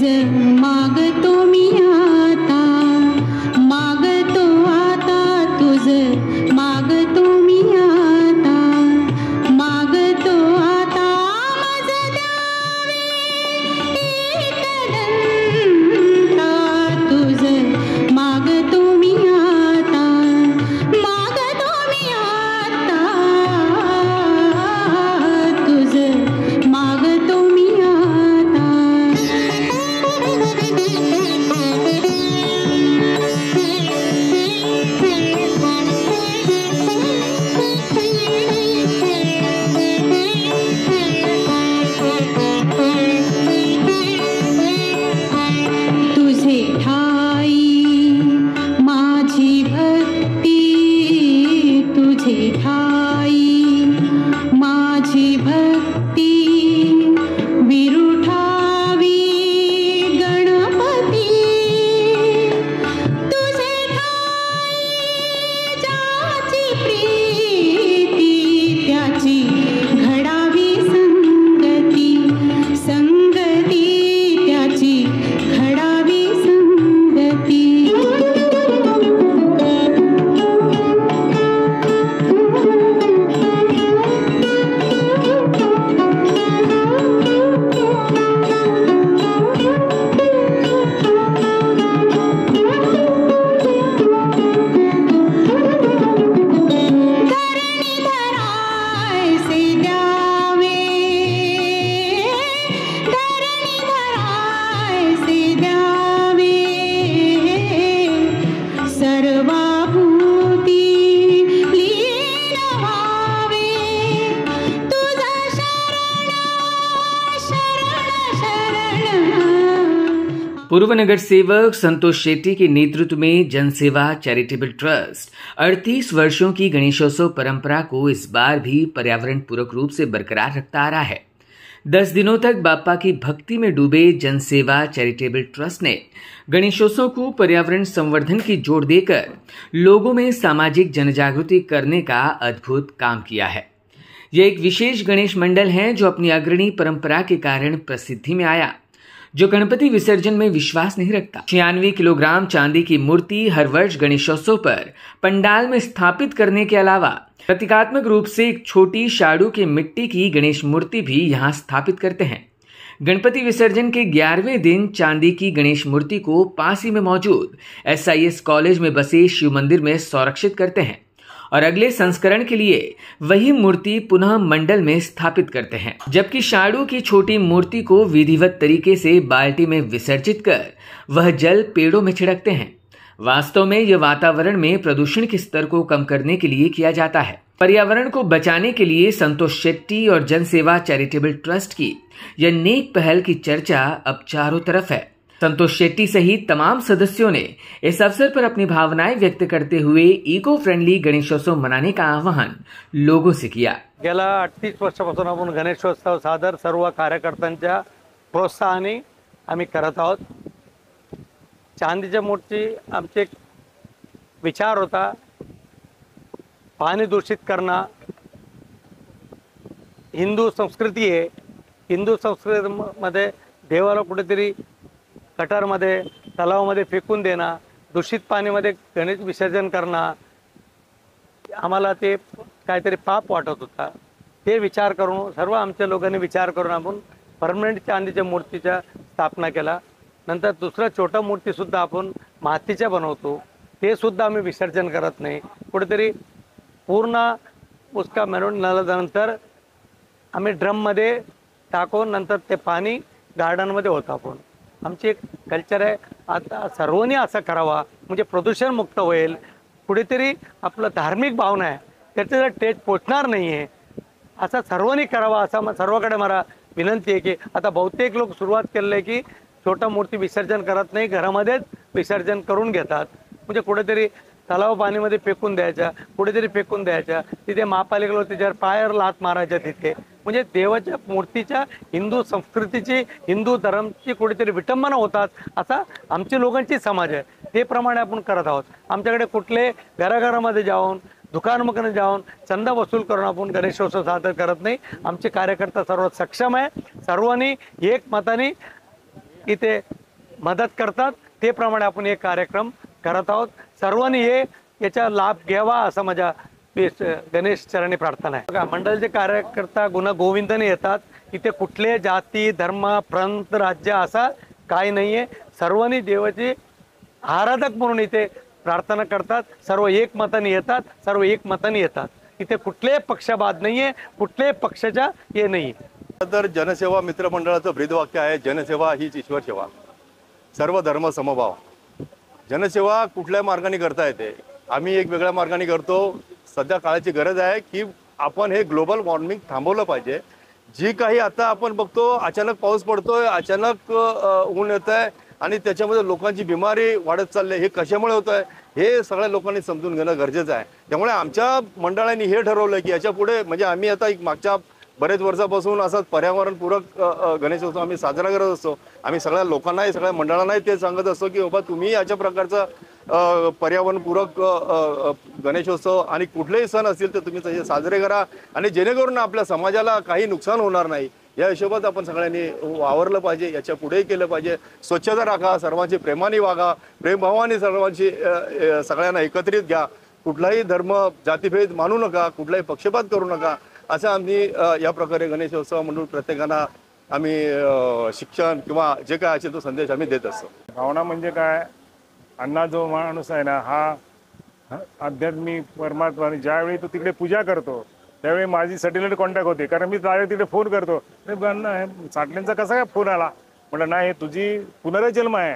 मागतो मी आता, मागतो आता तुझ, मागतो मी आता, मागतो आता मज द्यावे एकदंता तुझ, मागतो मी आता, मागतो मी आता तुझ, मागतो मी आता. तुझे ठाई माझी भक्ती, तुझे ठाई माझी भक्ती, विरुठावी गणपती. तुझे ठाई ज्याची प्रीती, त्याची घडावी संगती, संगती त्याची घडावी संगती. धरणीधरायसे द्यावे, धरणीधरायसे द्यावे, सर्वाभूती लीन व्हावे. तुझा शरण शरण शरण. पूर्व नगर सेवक संतोष शेट्टी के नेतृत्व में जनसेवा चैरिटेबल ट्रस्ट 38 वर्षों की गणेशोत्सव परंपरा को इस बार भी पर्यावरण पूरक रूप से बरकरार रखता आ रहा है. 10 दिनों तक बाप्पा की भक्ति में डूबे जनसेवा चैरिटेबल ट्रस्ट ने गणेशोत्सव को पर्यावरण संवर्धन की जोड़ देकर लोगों में सामाजिक जनजागृति करने का अद्भुत काम किया है. यह एक विशेष गणेश मंडल है जो अपनी अग्रणी परंपरा के कारण प्रसिद्धि में आया, जो गणपति विसर्जन में विश्वास नहीं रखता. 96 किलोग्राम चांदी की मूर्ति हर वर्ष गणेशोत्सव पर पंडाल में स्थापित करने के अलावा प्रतीकात्मक रूप से एक छोटी शाडू की मिट्टी की गणेश मूर्ति भी यहां स्थापित करते हैं. गणपति विसर्जन के 11वें दिन चांदी की गणेश मूर्ति को पास ही में मौजूद SIS कॉलेज में बसे शिव मंदिर में संरक्षित करते हैं और अगले संस्करण के लिए वही मूर्ति पुनः मंडल में स्थापित करते हैं. जबकि शाडू की छोटी मूर्ति को विधिवत तरीके से बाल्टी में विसर्जित कर वह जल पेड़ों में छिड़कते हैं. वास्तव में यह वातावरण में प्रदूषण के स्तर को कम करने के लिए किया जाता है. पर्यावरण को बचाने के लिए संतोष शेट्टी और जनसेवा चैरिटेबल ट्रस्ट की यह नेक पहल की चर्चा अब चारों तरफ है. संतोष शेट्टी सहित तमाम सदस्यों ने इस अवसर पर अपनी भावनाएं व्यक्त करते हुए इको फ्रेंडली गणेशोत्सव मनाने का आवाहन लोगों से किया. गेल्या 38 वर्षापासून आपण गणेशोत्सव सादर सर्व कार्यकर्त्यांच्या प्रोत्साहाने आम्ही करत आहोत. चांदीच्या मूर्ती आमचे एक विचार होता, पाणी दूषित करणं हिंदू संस्कृती आहे. हिंदू संस्कृतीमध्ये देवाला कुठेतरी गटारमध्ये तलावामध्ये फेकून देणं, दूषित पाणीमध्ये गणेश विसर्जन करणं आम्हाला ते काहीतरी पाप वाटत होता. ते विचार करून सर्व आमच्या लोकांनी विचार करून आपण परमनंट चांदीच्या मूर्तीच्या स्थापना केला. नंतर दुसरं छोटा मूर्तीसुद्धा आपण मातीच्या बनवतो, ते सुद्धा आम्ही विसर्जन करत नाही. कुठेतरी पूर्ण उसका मिळून नंतर आम्ही ड्रममध्ये टाकून नंतर ते पाणी गार्डनमध्ये होतं. आपण आमची एक कल्चर आहे. आता सर्वांनी असं करावा म्हणजे प्रदूषण मुक्त होईल. कुठेतरी आपलं धार्मिक भावना आहे त्याचं टेस्ट पोचणार नाही आहे, असं सर्वांनी करावा असं सर्वांकडे मला विनंती आहे. की आता बहुतेक लोक सुरुवात केलेली आहे की छोटा मूर्ती विसर्जन करत नाही, घरामध्येच विसर्जन करून घेतात. म्हणजे कुठेतरी तलाव पाणीमध्ये फेकून द्यायच्या, कुठेतरी फेकून द्यायच्या, तिथे महापालिकेला त्याच्यावर पायावर लात मारायच्या. तिथे म्हणजे देवाच्या मूर्तीच्या हिंदू संस्कृतीची हिंदू धर्माची कुठेतरी विटंबना होतात असा आमची लोकांची समाज आहे. ते प्रमाणे आपण करत आहोत. आमच्याकडे कुठले घराघरामध्ये जाऊन दुकानामध्ये जाऊन चंदा वसूल करून आपण गणेशोत्सव साजरा करत नाही. आमचे कार्यकर्ता सर्व सक्षम आहे. सर्वांनी एक मताने इथे मदत करतात, ते प्रमाणे आपण हे कार्यक्रम करत आहोत. सर्वांनी याचा लाभ घ्यावा असं माझ्या गणेश चरणी प्रार्थना आहे. बघा, मंडळाचे कार्यकर्ता गुणगोविंदाने येतात. इथे कुठले जाती धर्म प्रांत राज्य असा काही नाहीये. सर्वांनी देवाचे आराधक म्हणून इथे प्रार्थना करतात. सर्व एकमताने येतात, सर्व एकमताने येतात. इथे कुठलेही पक्षपात नाहीये, कुठल्याही पक्षाचा हे नाही. तर जनसेवा मित्र मंडळाचं ब्रीदवाक्य आहे, जनसेवा हीच ईश्वर सेवा, सर्व धर्म समभाव. जनसेवा कुठल्या मार्गाने करता येते, आम्ही एक वेगळ्या मार्गाने करतो. सध्या काळाची गरज आहे की आपण हे ग्लोबल वॉर्मिंग थांबवलं पाहिजे. जी काही आता आपण बघतो, अचानक पाऊस पडतोय, अचानक ऊन येत आहे आणि त्याच्यामध्ये लोकांची बिमारी वाढत चालली आहे. हे कशामुळे होत आहे हे सगळ्या लोकांनी समजून घेणं गरजेचं आहे. त्यामुळे आमच्या मंडळाने हे ठरवलं की याच्या पुढे म्हणजे आम्ही आता एक मागच्या बरेच वर्षापासून असाच पर्यावरणपूरक गणेशोत्सव आम्ही साजरा करत असतो. आम्ही सगळ्या लोकांनाही सगळ्या मंडळांनाही ते सांगत असतो की बाबा तुम्ही अशा प्रकारचा पर्यावरणपूरक गणेशोत्सव आणि कुठलेही सण असतील तर तुम्ही तसे साजरे करा आणि जेणेकरून आपल्या समाजाला काही नुकसान होणार नाही या हिशोबात आपण सगळ्यांनी वावरलं पाहिजे. याच्या पुढेही केलं पाहिजे. स्वच्छता राखा, सर्वांची प्रेमाने वागा, प्रेमभावाने सर्वांची सगळ्यांना एकत्रित घ्या. कुठलाही धर्म जातीभेद मानू नका, कुठलाही पक्षपात करू नका असं आम्ही या प्रकारे गणेशोत्सव म्हणून प्रत्येकांना आम्ही शिक्षण किंवा जे काय असेल तो संदेश आम्ही देत असतो. भावना म्हणजे काय, अण्णा जो माणूस आहे ना हा आध्यात्मिक परमात्मा, आणि ज्यावेळी तो तिकडे पूजा करतो त्यावेळी माझी सॅटेलाइट कॉन्टॅक्ट होते. कारण मी त्यावेळी तिकडे फोन करतो, साठलेंचा कसा काय फोन आला, म्हटलं नाही हे तुझी पुनर्जन्म आहे.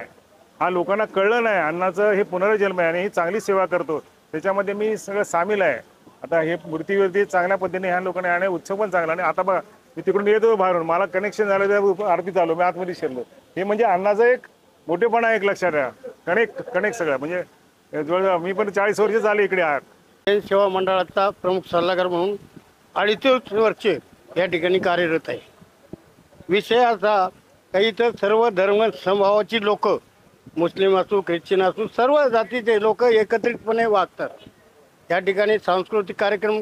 हा लोकांना कळलं नाही, अण्णाचं हे पुनर्जन्म आहे आणि ही चांगली सेवा करतो, त्याच्यामध्ये मी सगळं सामील आहे. आता हे मूर्तीवरती चांगल्या पद्धतीने ह्या लोकांनी आणि उत्सव पण चांगला. आणि आता बघा मी तिकडून येतो बाहेरून, मला कनेक्शन झालं तर आरतीत आलो, मी आतमध्ये शिरलो. हे म्हणजे अण्णाचं एक मोठेपणा एक लक्षात द्या. कनेक्ट सगळं म्हणजे जवळ मी पण 40 वर्ष झाले इकडे आहात. सेवा मंडळाचा प्रमुख सल्लागार म्हणून 38 वर्षे या ठिकाणी कार्यरत आहे. विषय असा काही तर सर्व धर्म समभावाची लोक, मुस्लिम असो ख्रिश्चन असो, सर्व जातीचे लोक एकत्रितपणे वागतात. या ठिकाणी सांस्कृतिक कार्यक्रम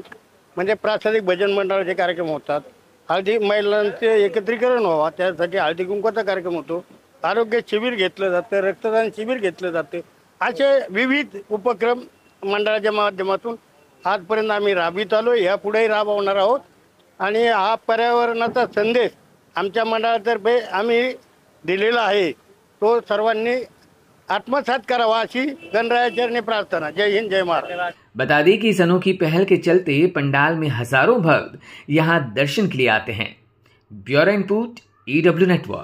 म्हणजे प्रासादिक भजन मंडळाचे कार्यक्रम होतात. हळदी महिलांचे एकत्रीकरण व्हावा त्यासाठी हळदी कुंकवाचा कार्यक्रम होतो. आरोग्य शिबिर घेतलं जातं, रक्तदान शिबिर घेतलं जातं. असे विविध उपक्रम मंडळाच्या माध्यमातून आजपर्यंत आम्ही राबवित आलो, यापुढेही राबवणार आहोत. आणि हा पर्यावरणाचा संदेश आमच्या मंडळातर्फे आम्ही दिलेला आहे, तो सर्वांनी आत्मसात करावा अशी गणरायाचरणी प्रार्थना. जय हिंद, जय महाराष्ट्र. बता दें कि इस अनोखी पहल के चलते पंडाल में हजारों भक्त यहां दर्शन के लिए आते हैं. Bureau report, EW network.